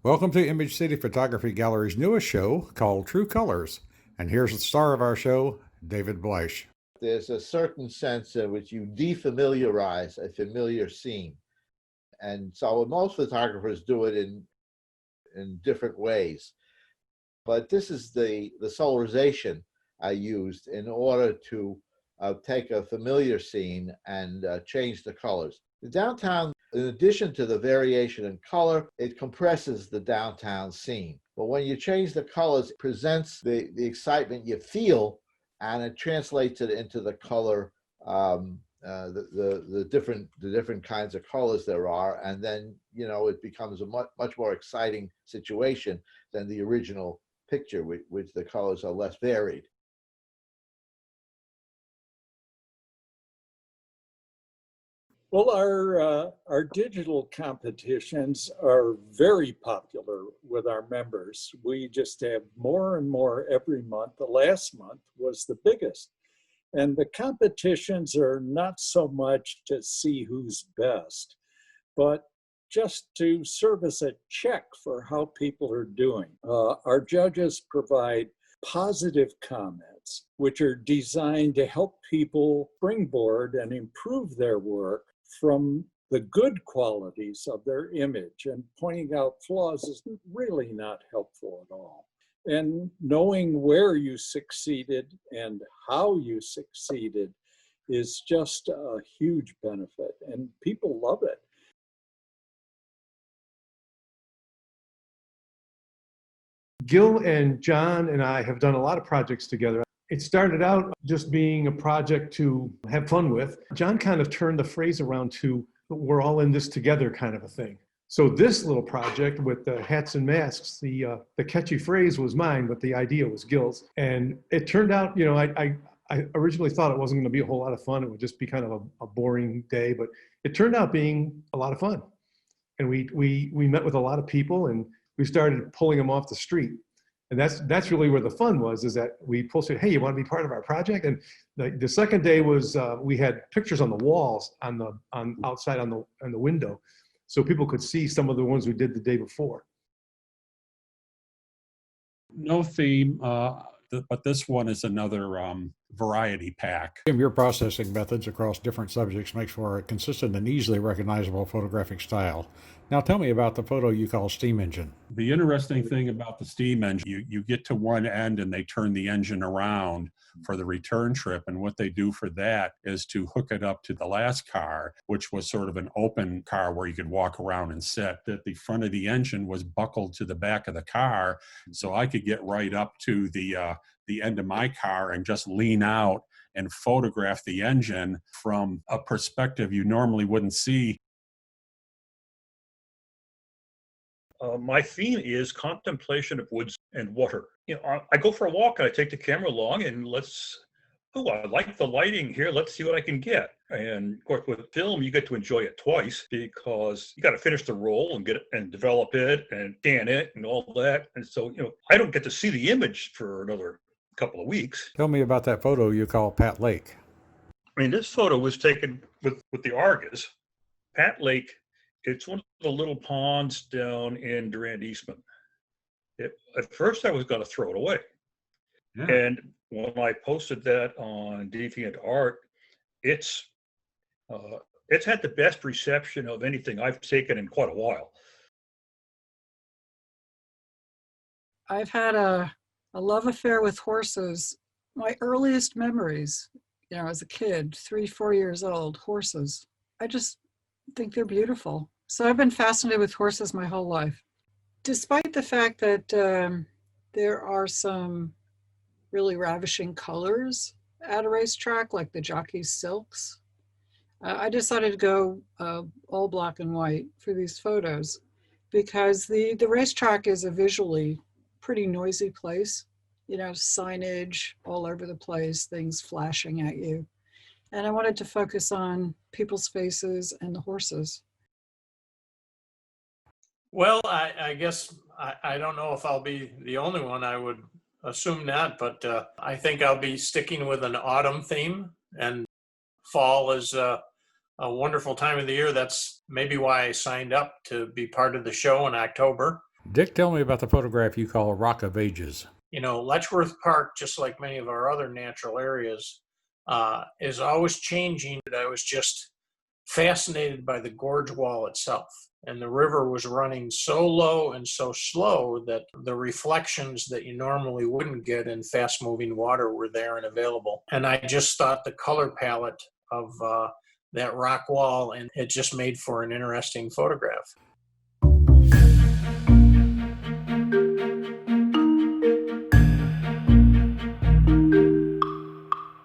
Welcome to Image City Photography Gallery's newest show called True Colors. And here's the star of our show, David Bleich. There's a certain sense in which you defamiliarize a familiar scene. And so most photographers do it in different ways. But this is the solarization I used in order to take a familiar scene and change the colors. The downtown, in addition to the variation in color, it compresses the downtown scene. But when you change the colors, it presents the excitement you feel, and it translates it into the color, the different kinds of colors there are, and then it becomes a much more exciting situation than the original picture, which the colors are less varied. Well, our digital competitions are very popular with our members. We just have more and more every month. The last month was the biggest. And the competitions are not so much to see who's best, but just to serve as a check for how people are doing. Our judges provide positive comments, which are designed to help people springboard and improve their work from the good qualities of their image, and pointing out flaws is really not helpful at all. And knowing where you succeeded and how you succeeded is just a huge benefit, and people love it. Gil and John and I have done a lot of projects together. It started out just being a project to have fun with. John kind of turned the phrase around to, we're all in this together kind of a thing. So this little project with the hats and masks, the catchy phrase was mine, but the idea was Gil's. And it turned out, I originally thought it wasn't going to be a whole lot of fun. It would just be kind of a boring day, but it turned out being a lot of fun. And we met with a lot of people, and we started pulling them off the street. And that's really where the fun was, is that we said, hey, you want to be part of our project? And the second day was, we had pictures on the walls, outside on the window, so people could see some of the ones we did the day before. No theme, but this one is another variety pack. Your processing methods across different subjects makes for a consistent and easily recognizable photographic style. Now tell me about the photo you call Steam Engine. The interesting thing about the steam engine, you get to one end and they turn the engine around for the return trip. And what they do for that is to hook it up to the last car, which was sort of an open car where you could walk around and sit. That the front of the engine was buckled to the back of the car, so I could get right up to the end of my car and just lean out and photograph the engine from a perspective you normally wouldn't see. My theme is contemplation of woods and water. I go for a walk and I take the camera along and I like the lighting here. Let's see what I can get. And of course, with film, you get to enjoy it twice because you got to finish the roll and get it and develop it and scan it and all that. And so, I don't get to see the image for another couple of weeks. Tell me about that photo you call Pat Lake. I mean, this photo was taken with the Argus. Pat Lake, it's one of the little ponds down in Durand Eastman. At first, I was going to throw it away. Yeah. And when I posted that on DeviantArt, it's had the best reception of anything I've taken in quite a while. I've had a love affair with horses. My earliest memories, as a kid, 3-4 years old, horses. I just think they're beautiful. So I've been fascinated with horses my whole life. Despite the fact that there are some really ravishing colors at a racetrack, like the jockey's silks, I decided to go all black and white for these photos because the racetrack is a visually pretty noisy place, signage all over the place, things flashing at you. And I wanted to focus on people's faces and the horses. Well, I guess I don't know if I'll be the only one. I would assume not, but I think I'll be sticking with an autumn theme, and fall is a wonderful time of the year. That's maybe why I signed up to be part of the show in October. Dick, tell me about the photograph you call Rock of Ages. You know, Letchworth Park, just like many of our other natural areas, is always changing. I was just fascinated by the gorge wall itself. And the river was running so low and so slow that the reflections that you normally wouldn't get in fast moving water were there and available. And I just thought the color palette of that rock wall, and it just made for an interesting photograph.